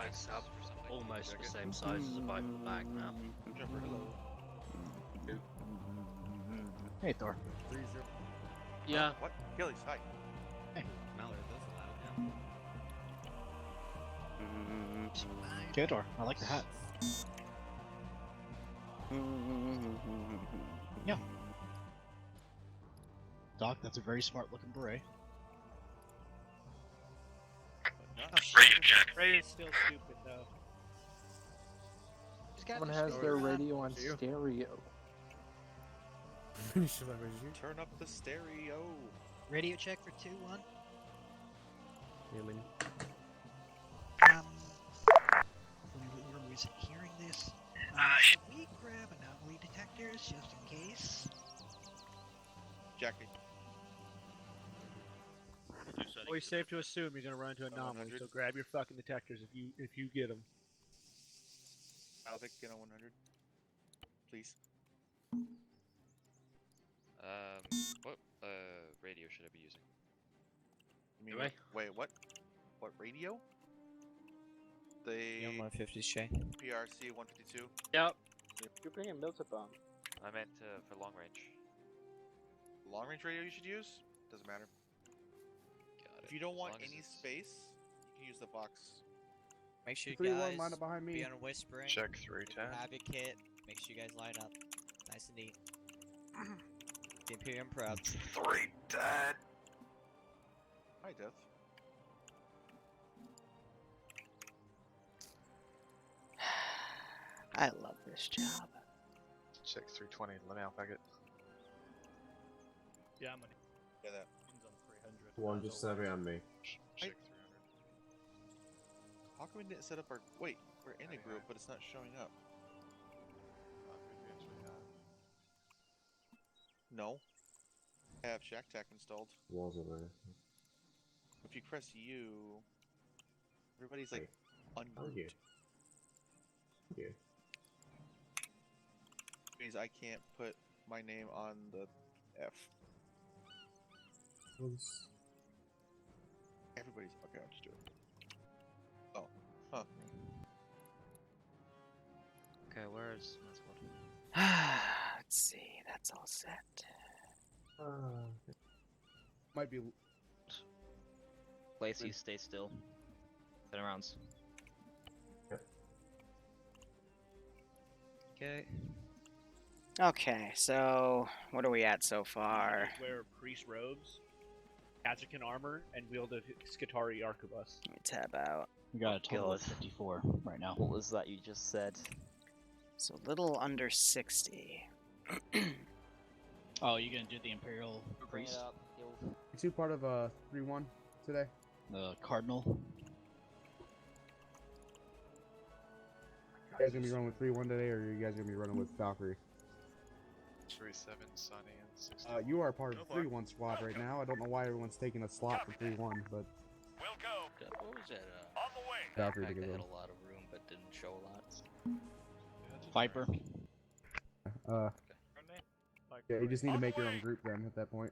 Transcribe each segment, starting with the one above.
It's almost the same size as a Viper bag now. Jumper, hello. Hey, Thor. Yeah. What? Gillies, hi. Hey. Mallard does allow, Okay, Thor. I like the hat. Yeah. Doc, that's a very smart looking beret. Radio check. Radio's still stupid though. Someone has their radio on stereo. Turn up the stereo. Radio check for 2-1. Human. Whoever was hearing this, should we grab anomaly detectors just in case? Jackie. Always safe to assume you're gonna run into anomalies, so grab your fucking detectors if you get them. I'll take get on 100. Please. What radio should I be using? You mean, wait, what? What radio? The 150 Shay. PRC 152. Yep. You're bringing Miltabomb. I meant for long range. Long range radio you should use? Doesn't matter. Got If it. you don't As want long as any it's- space, you can use the Vox. Make sure you 3-1 guys line up behind me. be on whispering. Check 310. Have your kit. Make sure you guys line up. Nice and neat. The Imperium proud. 310. Hi, Death. I love this job. Check 320. Let me alpack it. Yeah, I'm gonna. Yeah, that. One just serving on me. Check 300. How come we didn't set up our... Wait, we're in a group, but it's not showing up. No. I have Shack Tack installed. Walls over there. If you press U, everybody's like How are you? ungrouped. Yeah. Means I can't put my name on the F. Everybody's okay. I'll just do it. Oh, huh. Okay, where's that's what? Let's see, that's all set. Might be. Lacey, stay still. 10 rounds. Okay. Okay, so what are we at so far? Wear priest robes, Kazakin armor, and wield a Skitari arquebus. Let me tab out. We got a total of God. 54 right now. What was that you just said? So a little under 60. Oh, you gonna do the Imperial Bring it Priest? up. You two part of 3-1 today? The Cardinal? You guys gonna be running with 3-1 today, or are you guys gonna be running with Valkyrie? 37, Sunny, and 60. You are part of the 3-1 squad right now. I don't know why everyone's taking a slot for 3-1, but What was that? Valkyrie Pack to that get had on. a lot of room but didn't show a lot. Viper? Yeah, you just need to make your own group then at that point.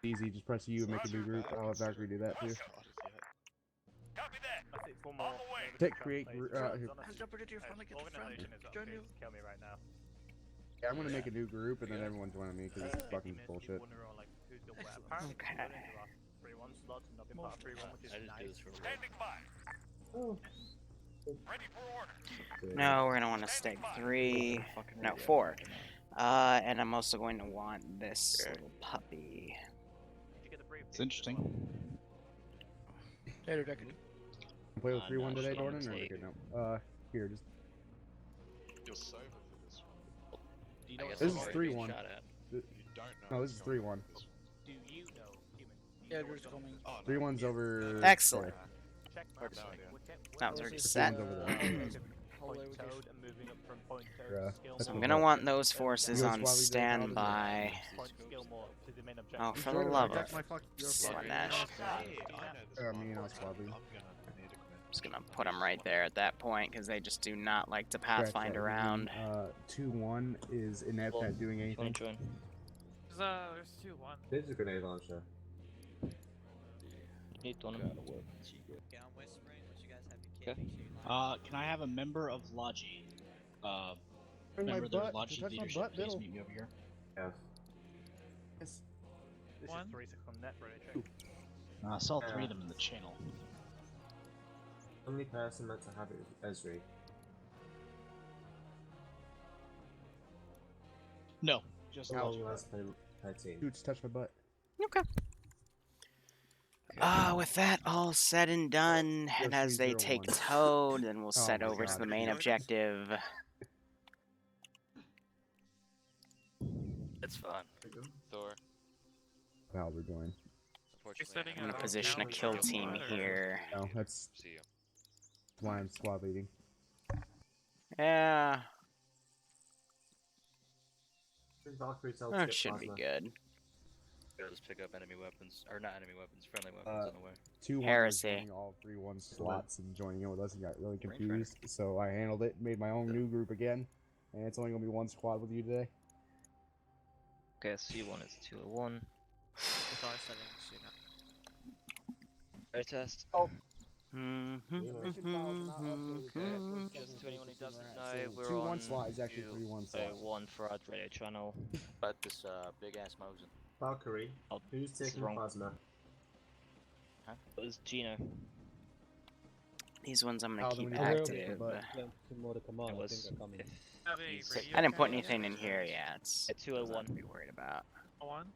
Easy, just press U and make a new group. I'll let Valkyrie do that too. Hit create group. Yeah, I'm gonna make a new group and then everyone join me because this is fucking bullshit. Okay. I just do this for No, we're gonna want to stake 3. No, 4. And I'm also going to want this little puppy. It's interesting. Play with 3-1 today, Jordan? Or okay, no. Here, just. You're sober for this one. Do you know This is what 3-1. shot at? You don't know. No, this is 3-1. Do you know, human? Yeah, there's coming. Oh, no. 3-1's over. Excellent. No idea. That was already set. 3-1's over there. So I'm gonna want those forces on standby. Oh, for the love of Slanesh. Me and I'll squad lead. Just gonna put them right there at that point because they just do not like to pathfind around. 2-1 is inept at doing anything. Join. There's 2-1. This is a grenade launcher. Need one. Get on whispering. What you Okay. Can I have a member of Logi? Member of the Logi leadership, please meet me over here. Yes. This One. is 36 on net, right? Check. I saw 3 of them in the channel. Only person meant to have it is Esri. No, just How Logi. long last per team? Dude, just touch my butt. Okay. With that all said and done, and as they take 301. Toad, then we'll set my over to God. the main objective. It's fine. Thor. Wow, we're going. Unfortunately, I'm gonna position a kill team here. No, that's See you. why I'm squad leading. Yeah, Valkyrie tells that get should be plasma. good. Just pick up enemy weapons, or not enemy weapons, friendly weapons on the way. 2 Heresy. joining all 3-1 slots and joining in with us and got really confused. So I handled it, made my own new group again, and it's only gonna be 1 squad with you today. Okay, C1 is 201. Air test. Just to anyone who doesn't know, we're 2-1 on slot is actually 3-1 slot. 1 for our radio channel. But this big ass Mosin. Valkyrie, who's taking wrong. plasma? It was Gino. These ones I'm gonna How keep do we active. but- It was I didn't put anything in here yet. at 201. Nothing to be worried about. One.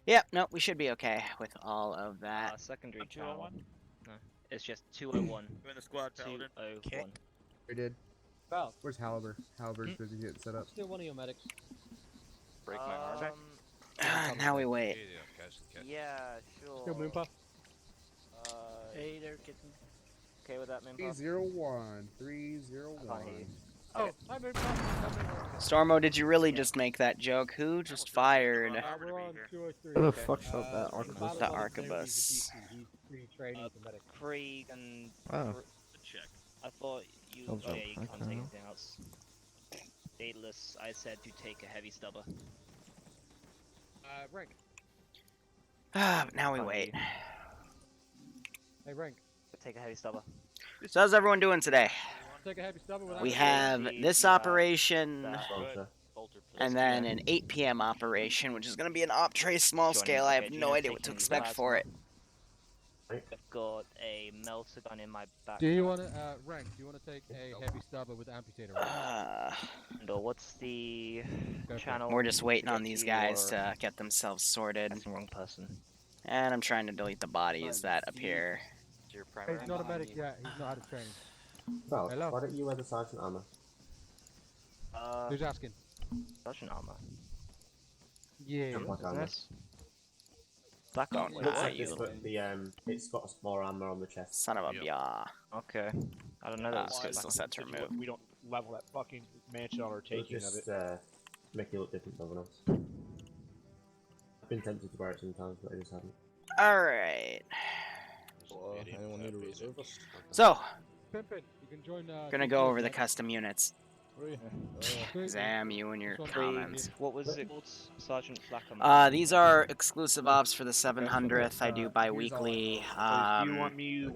Yep, no, we should be okay with all of that. Secondary channel. 201. No, it's just 201. You in the squad, Paladin? 201. We did. Val. Where's Haliber? Haliber's busy getting set up. Still one of your medics. Break my arm. Now we wait. Yeah, sure. Still Moonpuff. Hey there, kitten. Okay with that, Moonpuff? 301. 301. Oh, hi Moonpuff. Stormo, did you really just make that joke? Who just fired We're on 203. Who the fuck shot that arquebus? the arquebus? He's pretty trained with the medic. Krieg and... Oh. Check. I thought you... Thumbs Oh up. yeah, you can't Okay. take anything else. Daedalus, I said to take a heavy stubber. Rank. But now we wait. Hey, Rank. Take a heavy stubber. So how's everyone doing today? Take a heavy stubber without We a- have this operation, Bolter. and then an 8 p.m. operation, which is going to be an op trace small scale. I have no idea what to expect for it. I've got a melter gun in my back. Do you want to, Rank, do you want to take a heavy stubber with amputator? Or what's the Go for it. channel? We're just waiting to on get these to guys your- to get themselves sorted. That's the wrong person. And I'm trying to delete the bodies that appear. Your Hey, primary. he's not a medic yet. He's not out of training. Val, Hello. why don't you wear the sergeant armor? Who's asking? Russian armor. Yeah. Black armor. Black Don't armor. It looks Ah, like you it's got it's got more armor on the chest. Son of a bia. Okay. I don't know that. Let's get still set to remove. We don't level that fucking mansion on our It'll taking of just it. make you look different than everyone else. I've been tempted to wear it sometimes, but I just haven't. Alright. Anyone need a reservist? So, Pimpin, you can join. gonna go over the custom units. Pimpin. Zam, you and your Krieg. comments. What was it called? Sergeant Blackham. These are exclusive ops for the 700th. I do bi-weekly.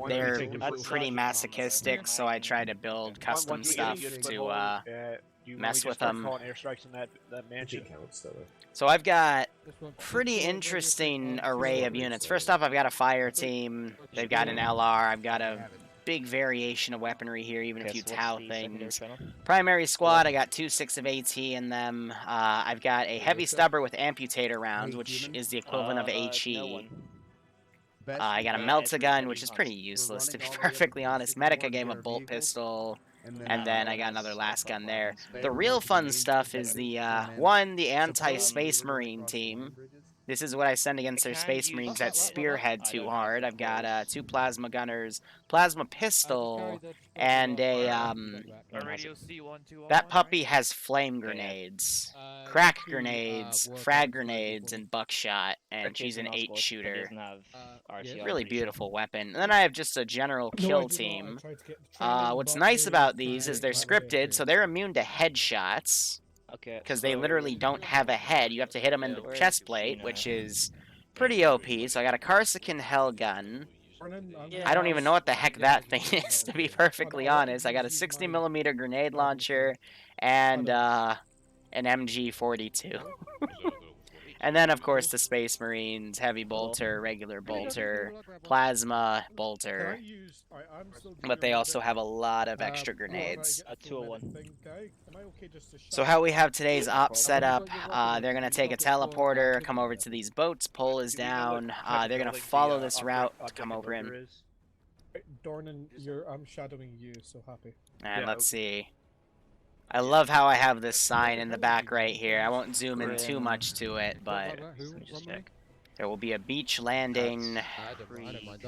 They're pretty masochistic, so I try to build custom stuff to mess with them. Airstrikes in that It mansion. counts, though. So I've got This one- pretty this one- interesting array of units. First off, I've got a fire team. They've got an LR. I've got a big variation of weaponry here, even a few Tau things. Primary squad, I got 2 6 of AT in them. I've got a heavy stubber with amputator rounds, which is the equivalent of HE. I got a melta gun, which is pretty useless, to be perfectly honest. Medica gave a bolt pistol, and then I got another last gun there. The real fun stuff is the, the anti-space marine team. This is what I send against their space marines that spearhead too hard. I've got 2 plasma gunners, plasma pistol, and a that puppy has flame grenades, crack grenades, frag grenades, and buckshot, and she's an 8 shooter. Really beautiful weapon. And then I have just a general kill team. What's nice about these is they're scripted, so they're immune to headshots. Okay. Because they literally don't have a head. You have to hit them in the chest plate, which is pretty OP. So I got a Karsakin Hell gun, I don't even know what the heck that thing is, to be perfectly honest. I got a 60mm grenade launcher and an MG42. And then, of course, the Space Marines, heavy bolter, regular bolter, plasma bolter. But they also have a lot of extra grenades. 201. So how we have today's op set up, they're going to take a teleporter, come over to these boats, pole is down. They're going to follow this route to come over in. Dornan, I'm shadowing you, so happy. And let's see. I love how I have this sign in the back right here. I won't zoom in too much to it, but there will be a beach landing.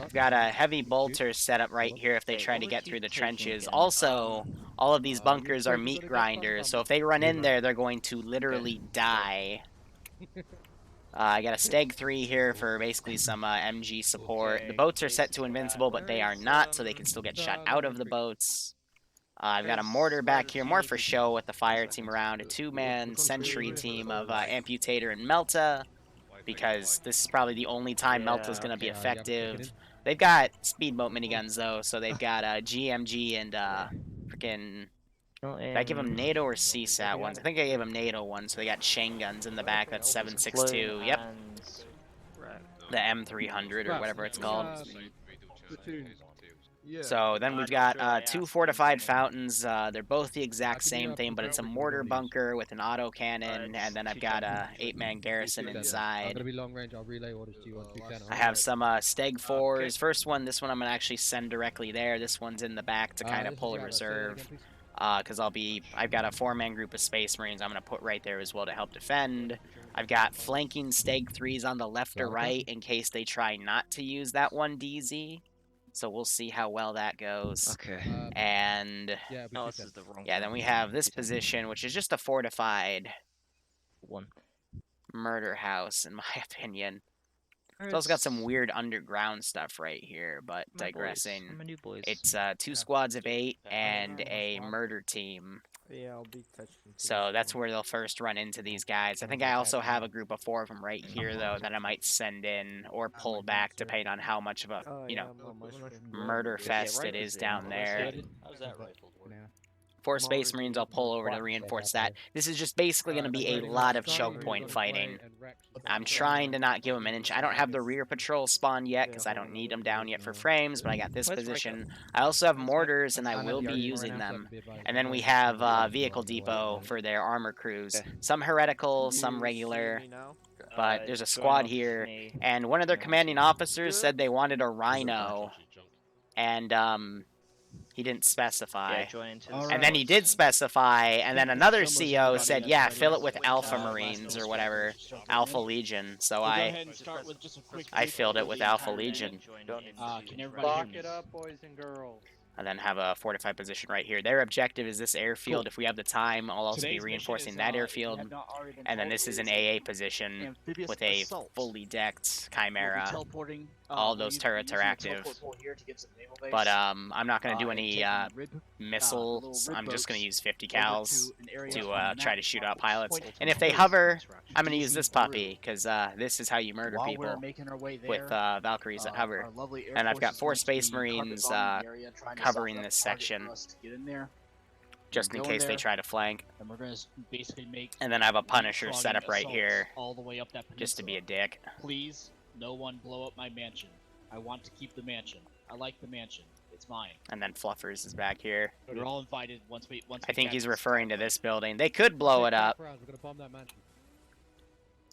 I've got a heavy bolter set up right here if they try to get through the trenches. Also, all of these bunkers are meat grinders, so if they run in there, they're going to literally die. I got a Steg 3 here for basically some MG support. The boats are set to invincible, but they are not, so they can still get shot out of the boats. I've got a mortar back here, more for show with the fire team around. A 2-man sentry team of Amputator and Melta, because this is probably the only time Melta's going to be effective. They've got speedboat miniguns, though, so they've got GMG and freaking... Did I give them NATO or CSAT ones? I think I gave them NATO ones, so they got chain guns in the back. That's 7.62. Yep. The M300 or whatever it's called. So then we've got 2 fortified fountains. They're both the exact same thing, but it's a mortar bunker with an auto cannon, and then I've got a 8-man garrison inside. I have some Steg 4s. First one, this one I'm gonna actually send directly there. This one's in the back to kind of pull a reserve, because I've got a 4-man group of Space Marines I'm gonna put right there as well to help defend. I've got flanking Steg 3s on the left or right in case they try not to use that one DZ. So we'll see how well that goes. Okay. And this is the wrong then we have this position, which is just a fortified murder house, in my opinion. It's also got some weird underground stuff right here, but digressing. It's 2 squads of 8 and a murder team. Yeah, I'll be touching. So that's where they'll first run into these guys. I think I also have a group of 4 of them right here, though, that I might send in or pull back, depending on how much of a, murder fest it is down there. How's that rifle work? 4 Space Marines I'll pull over to reinforce that. This is just basically going to be a lot of choke point fighting. I'm trying to not give them an inch. I don't have the rear patrol spawn yet because I don't need them down yet for frames, but I got this position. I also have mortars, and I will be using them. And then we have Vehicle Depot for their armor crews. Some heretical, some regular. But there's a squad here, and one of their commanding officers said they wanted a Rhino. And, he didn't specify. And then he did specify, and then another CO said, yeah, fill it with Alpha Marines or whatever. Alpha Legion. So I filled it with Alpha Legion. Lock it up, boys and girls. And then have a fortified position right here. Their objective is this airfield. If we have the time, I'll also be reinforcing that airfield. And then this is an AA position with a fully decked Chimera. All those turrets are active. But I'm not going to do any missiles. I'm just going to use 50 cals to try to shoot out pilots. And if they hover, I'm going to use this puppy, because this is how you murder people with Valkyries that hover. And I've got 4 Space Marines covering this section, just in case they try to flank. And then I have a Punisher set up right here, just to be a dick. Please, no one blow up my mansion. I want to keep the mansion. I like the mansion. It's mine. And then Fluffers is back here. We're all invited once we I think he's referring to this building. They could blow it up.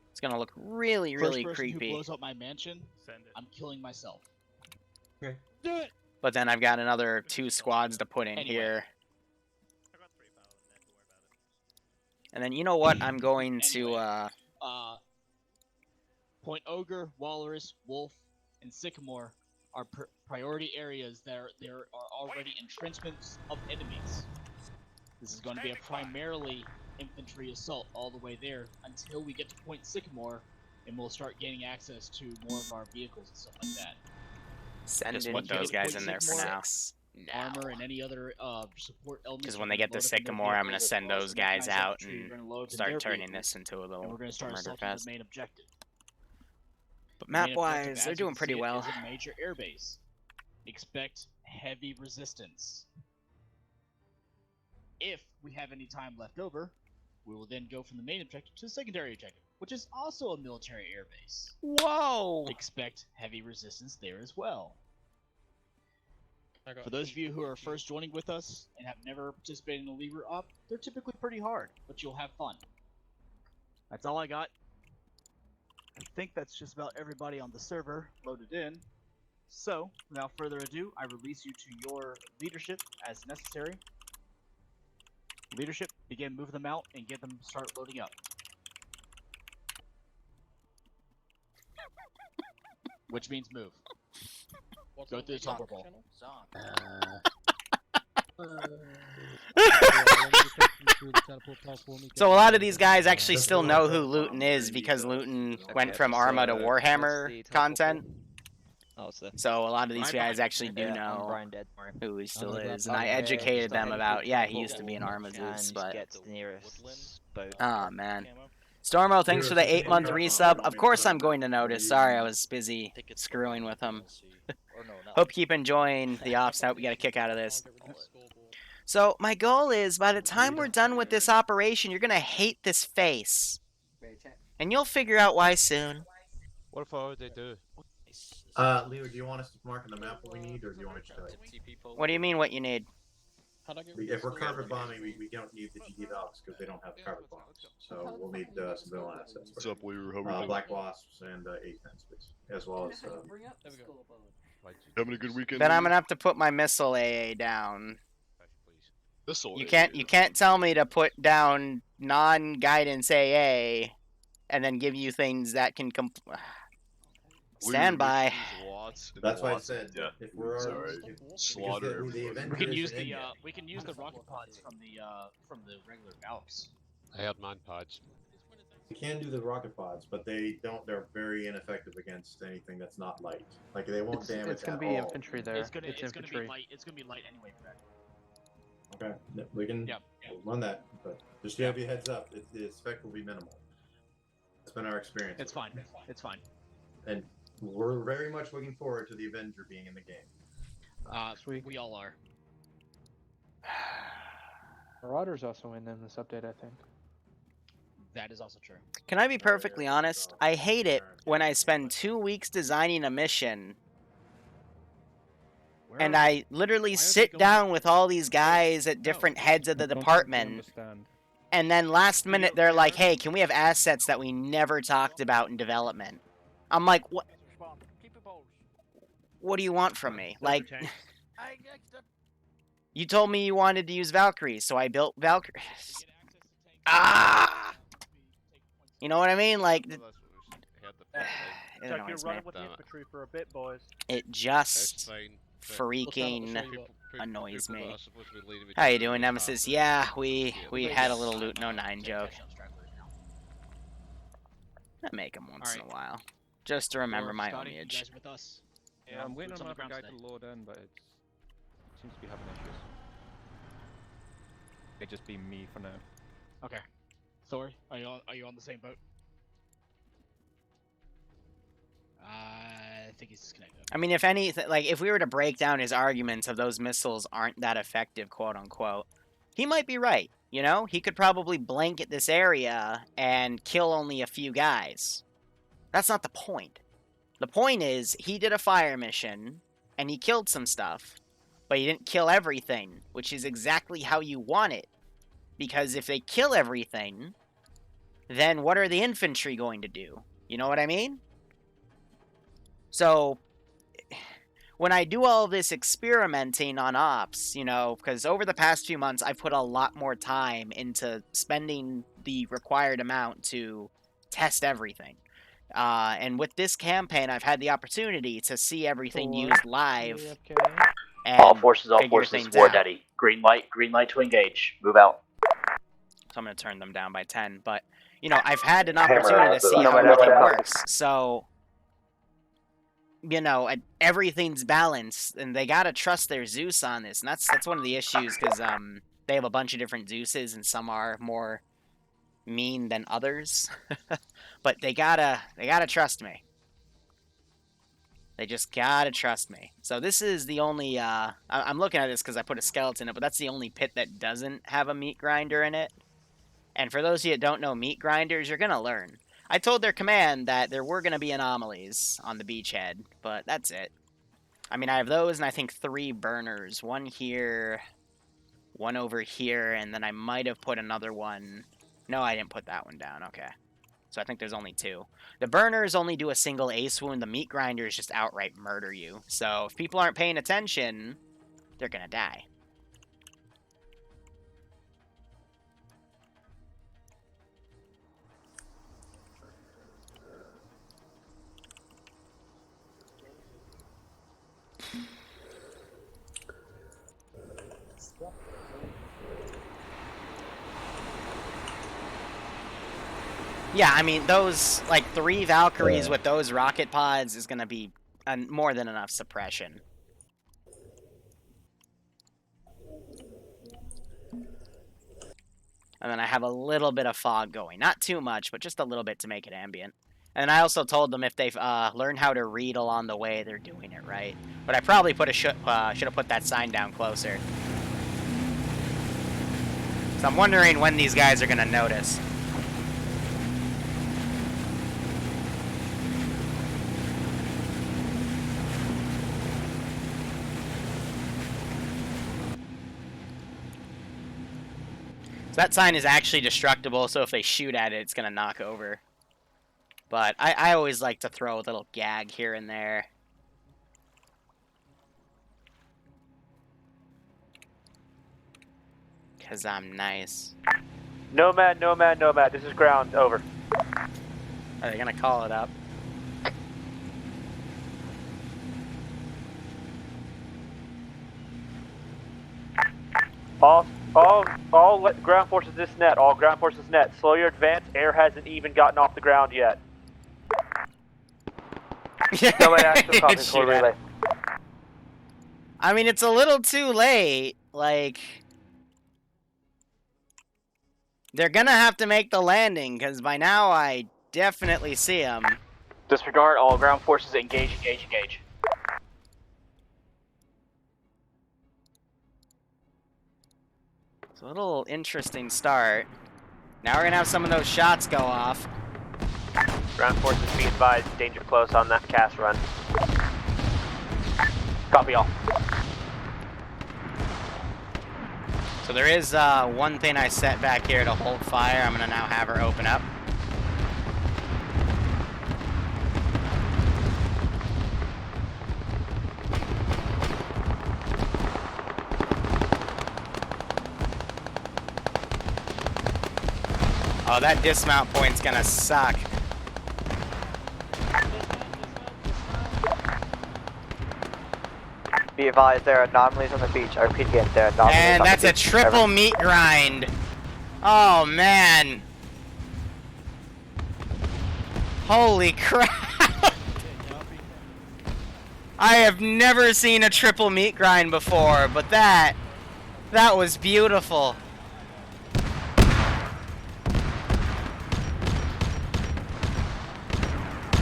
It's gonna look really, really creepy. Who blows up my mansion, I'm killing myself. Okay. Do it! But then I've got another 2 squads to put in here. And then you know what? I'm going to Point Ogre, Walrus, Wolf, and Sycamore are priority areas. There are already entrenchments of enemies. This is going to be a primarily infantry assault all the way there until we get to Point Sycamore, and we'll start gaining access to more of our vehicles and stuff like that. Send those guys in there for now. Armor and any other support elements. Because when they get to Sycamore, I'm going to send those guys out and start turning this into a little murder fest. Main objective. But map-wise, they're doing pretty well. Is a major airbase. expect heavy resistance. If we have any time left over, we will then go from the main objective to the secondary objective, which is also a military airbase. Whoa! Expect heavy resistance there as well. For those of you who are first joining with us and have never participated in a Liru op, they're typically pretty hard, but you'll have fun. That's all I got. I think that's just about everybody on the server loaded in. So, without further ado, I release you to your leadership as necessary. Leadership, begin moving them out and get them start loading up. Which means move. Go through the temple ball. So a lot of these guys actually still know who Luton is because Luton went from Arma to Warhammer content. So a lot of these guys actually do know who he still is, and I educated them about, yeah, he used to be an Arma Zeus, but... Oh, man. Stormo, thanks for the 8-month resub. Of course I'm going to notice. Sorry, I was busy screwing with him. Hope you keep enjoying the ops. Now we got a kick out of this. So, my goal is, by the time we're done with this operation, you're going to hate this face. And you'll figure out why soon. What if they do? Liru, do you want us to mark on the map what we need, or do you want me to tell you? What do you mean, what you need? If we're carpet bombing, we don't need the GD dogs because they don't have carpet bombs. So we'll need some villain assets. What's up, Liru? How we doing? Black Wasps and 8 fences, as well as... Having a good weekend? Then I'm going to have to put my missile AA down. Missile You can't tell me to put down non-guidance AA and then give you things that can stand by. That's why I said, if we're slaughter. We can use the rocket pods from the regular Valks. I have 9 pods. We can do the rocket pods, but they're very ineffective against anything that's not light. Like, they won't damage It's gonna at be all. infantry there. It's gonna be light. It's gonna be light anyway for that. Okay, we can run that, but just to have you heads up, the effect will be minimal. That's been our experience. It's fine. It's fine. And we're very much looking forward to the Avenger being in the game. Sweet. We all are. Marauder's also in this update, I think. That is also true. Can I be perfectly honest? I hate it when I spend 2 weeks designing a mission and I literally sit down with all these guys at different heads of the department, and then last minute they're like, hey, can we have assets that we never talked about in development? I'm like, what? What do you want from me? Like, you told me you wanted to use Valkyries, so I built Valkyries. Ah! You know what I mean? Like, it annoys me. Running with the infantry for a bit, boys. It just freaking annoys me. How you doing, Nemesis? Yeah, we had a little Luton 09 joke. I make them once in a while, just to remember my lineage. Yeah, I'm waiting on another guy to load in, but it seems to be having issues. It'd just be me for now. Okay. Thor, are you on the same boat? I think he's disconnected. I mean, if anything, like, if we were to break down his arguments of those missiles aren't that effective, quote unquote, he might be right. You know, he could probably blanket this area and kill only a few guys. That's not the point. The point is, he did a fire mission, and he killed some stuff, but he didn't kill everything, which is exactly how you want it. Because if they kill everything, then what are the infantry going to do? You know what I mean? So, when I do all this experimenting on ops, you know, because over the past few months, I've put a lot more time into spending the required amount to test everything. And with this campaign, I've had the opportunity to see everything used live. And all forces, War Daddy. Green light to engage. Move out. So I'm going to turn them down by 10. But, you know, I've had an opportunity to see how everything works. So, you know, everything's balanced, and they got to trust their Zeus on this. And that's one of the issues, because they have a bunch of different Zeuses, and some are more mean than others. But they gotta trust me. They just gotta trust me. So this is the only, I'm looking at this because I put a skeleton in it, but that's the only pit that doesn't have a meat grinder in it. And for those of you that don't know meat grinders, you're gonna learn. I told their command that there were gonna be anomalies on the beachhead, but that's it. I mean, I have those and I think 3 burners. One here, one over here, and then I might have put another one. No, I didn't put that one down, okay. So I think there's only 2. The burners only do a single ace wound. The meat grinders just outright murder you. So if people aren't paying attention, they're gonna die. Yeah, I mean, those, like, 3 Valkyries with those rocket pods is going to be more than enough suppression. And then I have a little bit of fog going. Not too much, but just a little bit to make it ambient. And I also told them if they've learned how to read along the way, they're doing it right. But I probably should have put that sign down closer. So I'm wondering when these guys are going to notice. So that sign is actually destructible, so if they shoot at it, it's going to knock over. But I always like to throw a little gag here and there. Because I'm nice. Nomad, Nomad, Nomad. This is ground. Over. Are they going to call it up? All ground forces this net. All ground forces net. Slow your advance. Air hasn't even gotten off the ground yet. Nomad actual copy. Core relay. I mean, it's a little too late. Like, they're gonna have to make the landing, because by now I definitely see them. Disregard. All ground forces engage, engage, engage. It's a little interesting start. Now we're gonna have some of those shots go off. Ground forces be advised. Danger close on that cast run. Copy all. So there is one thing I set back here to hold fire. I'm gonna now have her open up. Oh, that dismount point's gonna suck. Be advised, there are anomalies on the beach. I repeat again, there are anomalies And on that's the a beach. triple meat grind. Oh, man. Holy crap. I have never seen a triple meat grind before, but that was beautiful.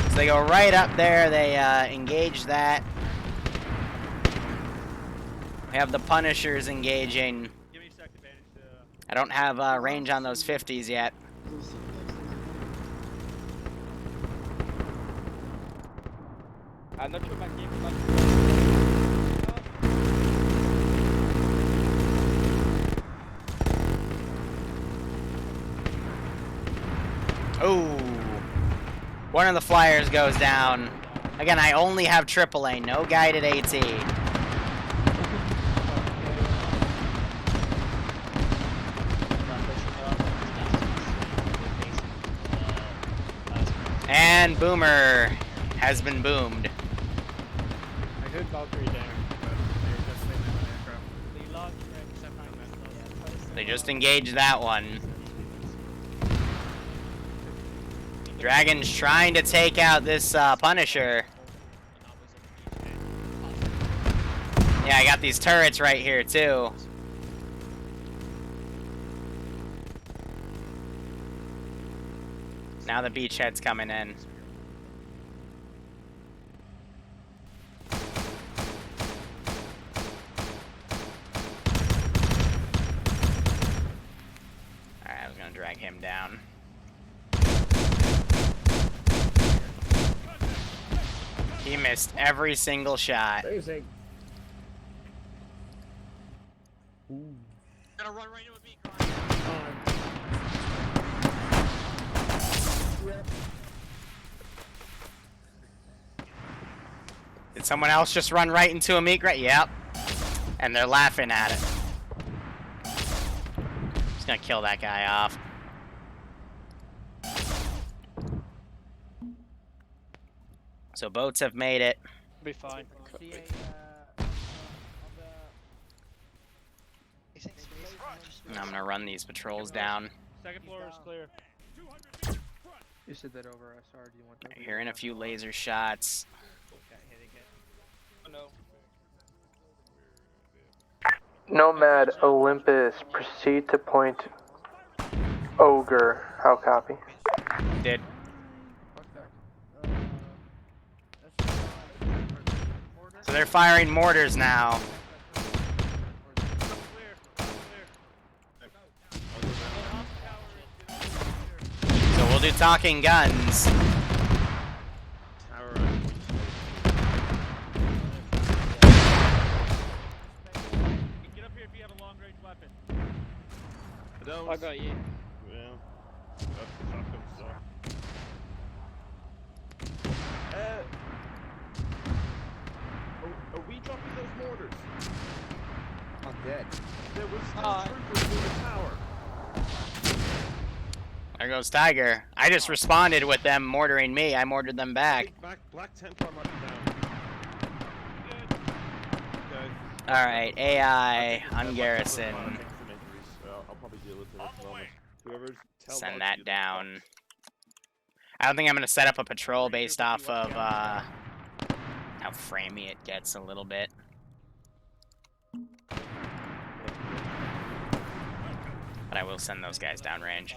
So they go right up there, they engage that. We have the Punishers engaging. I don't have range on those 50s yet. Oh, one of the flyers goes down. Again, I only have AAA, no guided AT. And Boomer has been boomed. I heard Valkyrie there, but they're just saying that aircraft. They just engaged that one. Dragon's trying to take out this Punisher. Yeah, I got these turrets right here too. Now the beachhead's coming in. drag him down. He missed every single shot. Amazing. Gonna run right in with me, Did someone else just run right into a meat grinder? Yep. And they're laughing at it. Just gonna kill that guy off. So boats have made it. Be fine. And I'm gonna run these patrols down. Second floor is clear. You said that over SR. Do you want that? Hearing a few laser shots. Nomad Olympus, proceed to point Ogre. How copy? Did. So they're firing mortars now. So we'll do talking guns. Get up here if you have a long range weapon. I got you. Yeah. That's the shotgun stuff. Are we dropping those mortars? I'm dead. There was still troopers in the tower. There goes Tiger. I just responded with them mortaring me. I mortared them back. Black Templar might be down. Alright, AI on Garrison. I'll probably deal with it at the moment. Whoever's Send that down. I don't think I'm going to set up a patrol based off of how framey it gets a little bit. But I will send those guys downrange.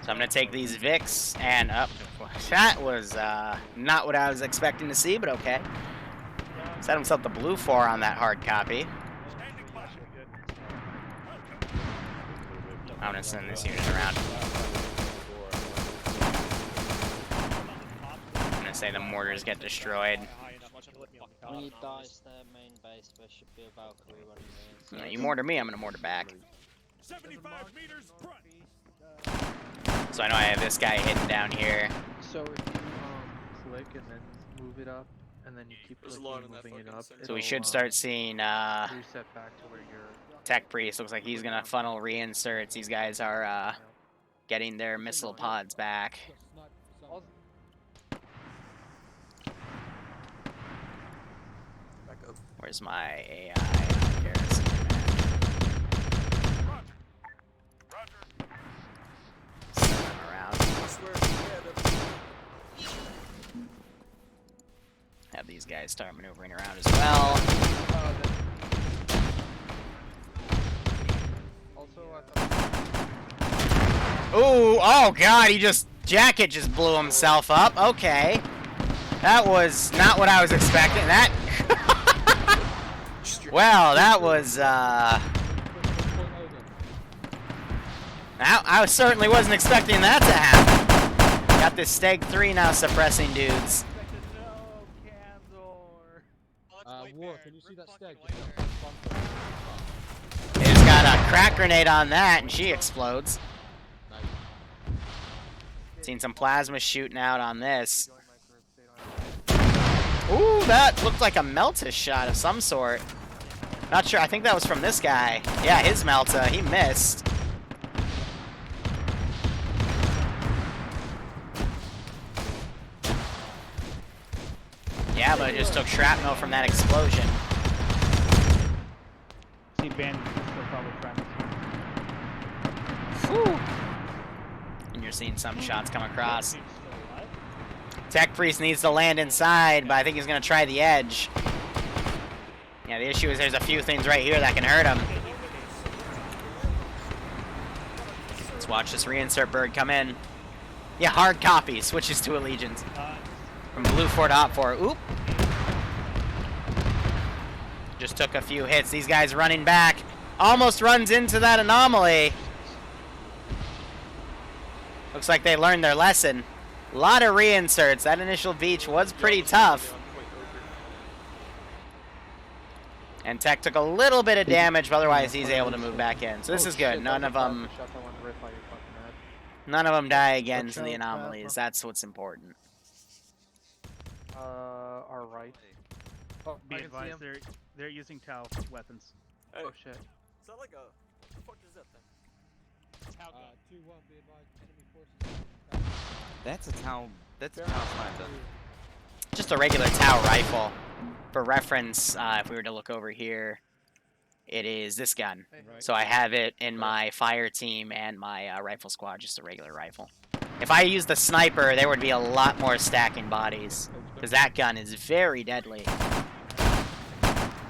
So I'm going to take these Vics and up. That was not what I was expecting to see, but okay. Set himself the blue 4 on that hard copy. I'm going to send this unit around. I'm going to say the mortars get destroyed. When you dice their main base, there should be a Valkyrie running in. You mortar me, I'm going to mortar back. 75 meters front. So I know I have this guy hidden down here. So if you click and then move it up, and then you keep clicking and moving it up. So we should start seeing reset back to where you're. Tech Priest looks like he's gonna funnel reinserts. These guys are getting their missile pods back. Where's my AI on Garrison? Send them around. Have these guys start maneuvering around as well. Ooh, oh god, Jacket just blew himself up. Okay. That was not what I was expecting. That well, that was I certainly wasn't expecting that to happen. Got this Steg 3 now suppressing dudes. War, can you see that Steg? They just got a crack grenade on that and she explodes. Seen some plasma shooting out on this. Ooh, that looked like a Melta shot of some sort. Not sure, I think that was from this guy. Yeah, his Melta, he missed. Yeah, but it just took shrapnel from that explosion. See, bandits are still probably trying to. Whew. And you're seeing some shots come across. Tech Priest needs to land inside, but I think he's going to try the edge. Yeah, the issue is there's a few things right here that can hurt him. Let's watch this reinsert bird come in. Yeah, hard copy. Switches to Allegiance. From blue 4 to hot 4. Oop. Just took a few hits. These guys running back. Almost runs into that anomaly. Looks like they learned their lesson. A lot of reinserts. That initial beach was pretty tough. And Tech took a little bit of damage, but otherwise he's able to move back in. So this is good. None of them die again to the anomalies. That's what's important. Our right. Oh, Be advised, they're using Tau weapons. Oh shit. Is that like a... What the fuck is that thing? Tau gun. 2-1, be advised, enemy forces. That's a Tau. That's a Tau sniper. Just a regular Tau rifle. For reference, if we were to look over here, it is this gun. So I have it in my fire team and my rifle squad, just a regular rifle. If I used the sniper, there would be a lot more stacking bodies, because that gun is very deadly.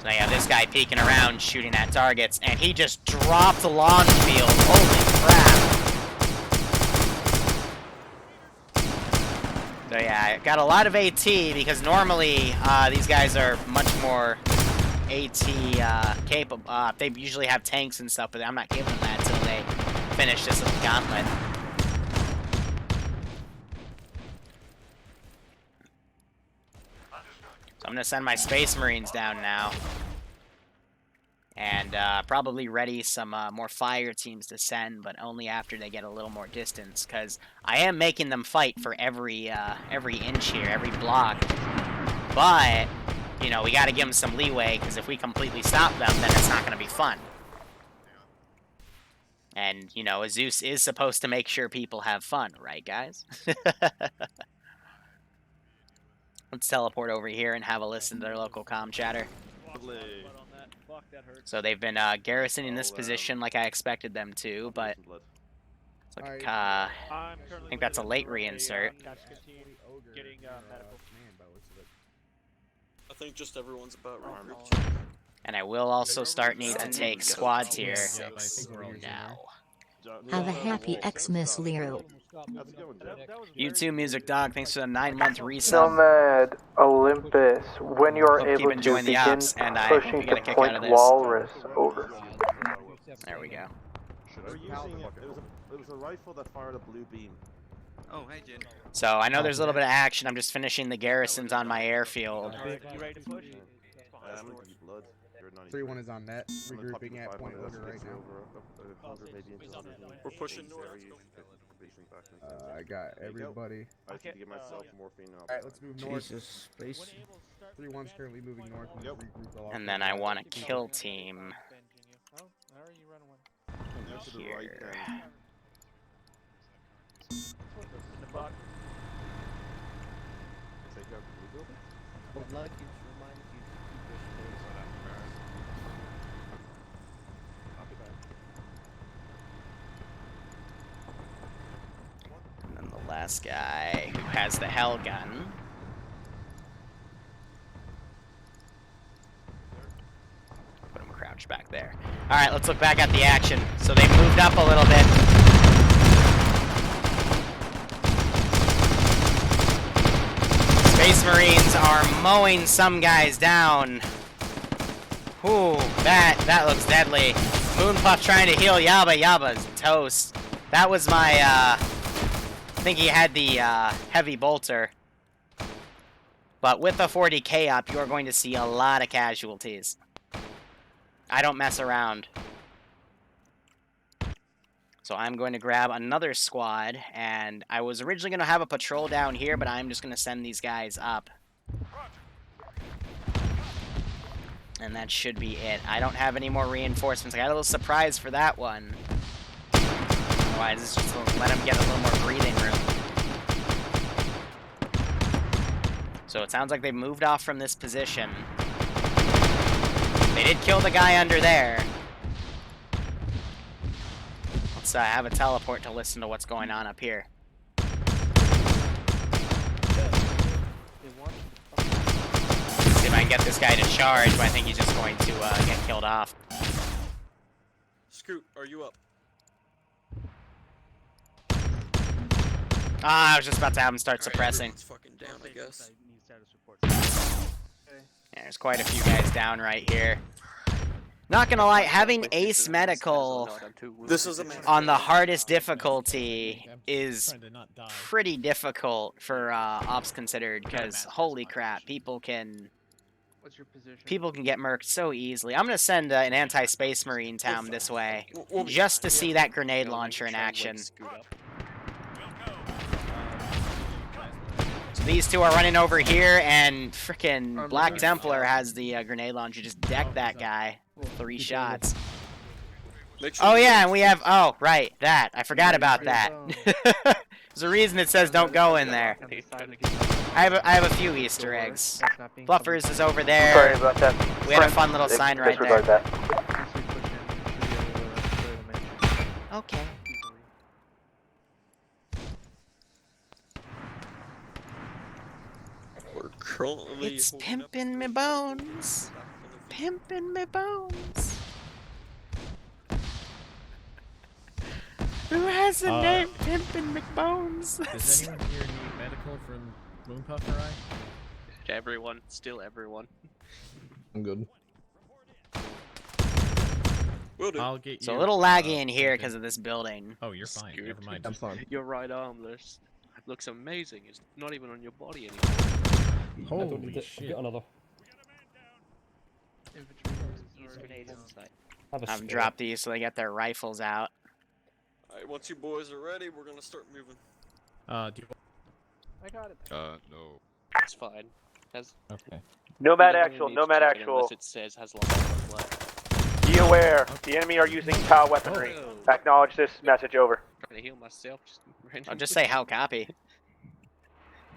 So I have this guy peeking around, shooting at targets, and he just dropped the launch field. Holy crap. So yeah, I got a lot of AT, because normally these guys are much more AT capable. They usually have tanks and stuff, but I'm not giving them that until they finish this little gauntlet. So I'm going to send my Space Marines down now. And probably ready some more fire teams to send, but only after they get a little more distance, because I am making them fight for every inch here, every block. But, you know, we got to give them some leeway, because if we completely stop them, then it's not going to be fun. And, you know, Zeus is supposed to make sure people have fun, right, guys? Let's teleport over here and have a listen to their local comm chatter. So they've been garrisoning this position like I expected them to, but it's like, I think that's a late reinsert. I think just everyone's about Warhammer. And I will also start need to take squads here now. Have a happy Xmas, Liru. YouTube Music Dog, thanks for the 9-month resub. Nomad Olympus, when you are Hope able keep to enjoying the begin ops, and I hope pushing you get a to kick out Point of this. Walrus, over. There we go. We're using it. It was a rifle that fired a blue beam. Oh, hey, Jin. So I know there's a little bit of action. I'm just finishing the garrisons on my airfield. You ready to push? 3-1 is on net. Regrouping at Point Order right now. We're pushing north. I got everybody. I have to give myself morphine now. Alright, let's move north. Jesus, space. 3-1's currently moving north. And then I want a kill team here. Would like you to remind you to keep your space. And then the last guy who has the hell gun. Put him crouched back there. Alright, let's look back at the action. So they moved up a little bit. Space Marines are mowing some guys down. Ooh, that looks deadly. Moonpuff trying to heal Yaba. Yaba's toast. That was my, I think he had the heavy bolter. But with the 40k up, you are going to see a lot of casualties. I don't mess around. So I'm going to grab another squad, and I was originally going to have a patrol down here, but I'm just going to send these guys up. And that should be it. I don't have any more reinforcements. I got a little surprise for that one. Otherwise, it's just to let them get a little more breathing room. So it sounds like they moved off from this position. They did kill the guy under there. Let's have a teleport to listen to what's going on up here. See if I can get this guy to charge, but I think he's just going to get killed off. Scoot, are you up? Ah, I was just about to have him start suppressing. It's fucking down, I guess. Yeah, there's quite a few guys down right here. Not gonna lie, having ace medical on the hardest difficulty is pretty difficult for ops considered, because holy crap, people can get murked so easily. I'm gonna send an anti-space marine town this way just to see that grenade launcher in action. So these two are running over here, and frickin' Black Templar has the grenade launcher. Just deck that guy. 3 shots. Oh yeah, and we have, oh right, that. I forgot about that. There's a reason it says don't go in there. I have a few Easter eggs. Fluffers is over there. Sorry about that. We had a fun little sign right there. That. Okay. It's pimpin' me bones. Pimpin' me bones. Who has the name Pimpin' McBones? Does anyone here need medical from Moonpuffer Eye? Everyone, still everyone. I'm good. I'll get you. It's a little laggy in here because of this building. Oh, you're fine. Never mind. I'm fine. Your right arm looks amazing. It's not even on your body anymore. Holy shit. Get another. I've dropped these so they get their rifles out. Alright, once you boys are ready, we're gonna start moving. Do you... I got it. No. It's fine. Okay. Nomad actual, Nomad actual. Unless it says has long enough left. Be aware, the enemy are using POW weaponry. Acknowledge this, message over. Trying to heal myself. I'll just say how copy.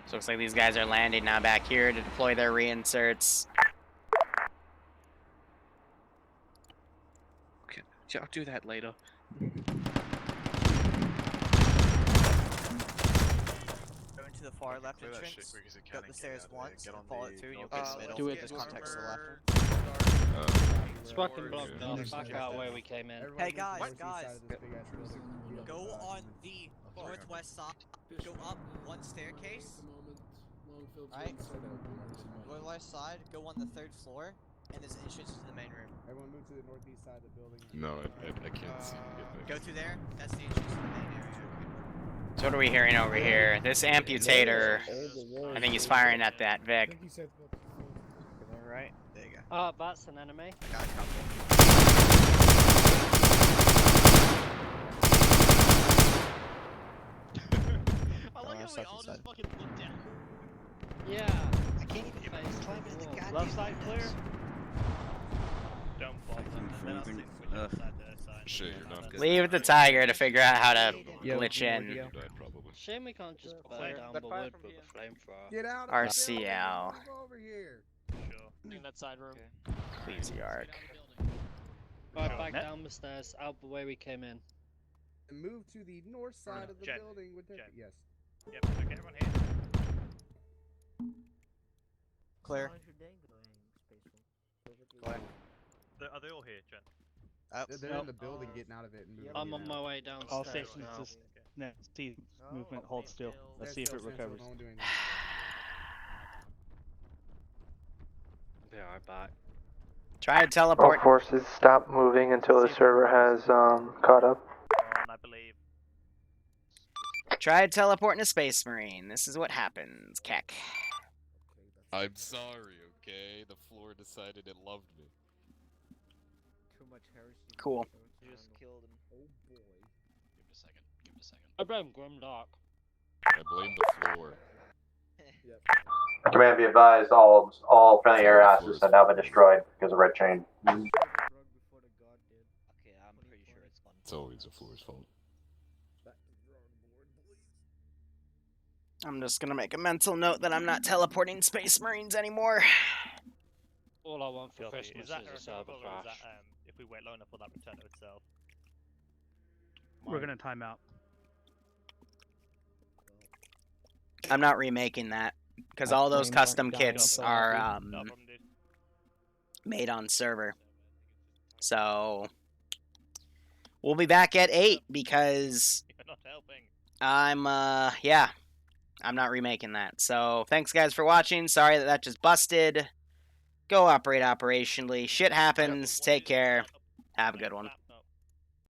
So looks like these guys are landing now back here to deploy their reinserts. Okay, I'll do that later. To the far left entrance, go up the stairs once, and follow it through, and you'll get in the middle. do it. There's context to the left. It's fucking blocked off. Back out where we came in. Hey guys, go on the northwest side, go up one staircase, right? Northwest side, go on the 3rd floor, and there's an entrance to the main room. Everyone move to the northeast side of the building. No, I can't see it. Go through there, that's the entrance to the main area. So what are we hearing over here? This amputator, I think he's firing at that Vic. Alright, there you go. Oh, that's an enemy. I got a couple. I like how we all just fucking look down. Yeah. I can't even face climb into the goddamn Left side clear. Don't fall. Shit, you're not good. Leave the Tiger to figure out how to glitch in. Shame we can't just play down the wood with the flamethrower. Get out of RCL. the building, over here. In that side room. Please, Yark. Right, back down the stairs, out the way we came in. And move to the north side of the building with their... Yes. Yep, okay, everyone here. Clear. Are they all here, Jen? They're in the building getting out of it. And I'm on my way downstairs. All stations just see movement, hold still. Let's see if it recovers. They are back. Try to teleport. All forces stop moving until the server has caught up. I believe. Try teleporting a Space Marine. This is what happens, Keck. I'm sorry, okay? The floor decided it loved me. Cool. Just killed him. Oh boy. Give it a second. Give it a second. I blame Grimdark. I blame the floor. Command, be advised, all friendly air assets have now been destroyed because of Red Chain. Okay, I'm pretty sure it's fun. It's always the floor's fault. I'm just gonna make a mental note that I'm not teleporting Space Marines anymore. All I want for Christmas is a server crash. If we wait long enough, will that return to itself? We're gonna time out. I'm not remaking that because all those custom kits are made on server. So we'll be back at 8 because You're not helping. I'm not remaking that. So thanks guys for watching. Sorry that just busted. Go operate operationally. Shit happens. Take care. Have a good one.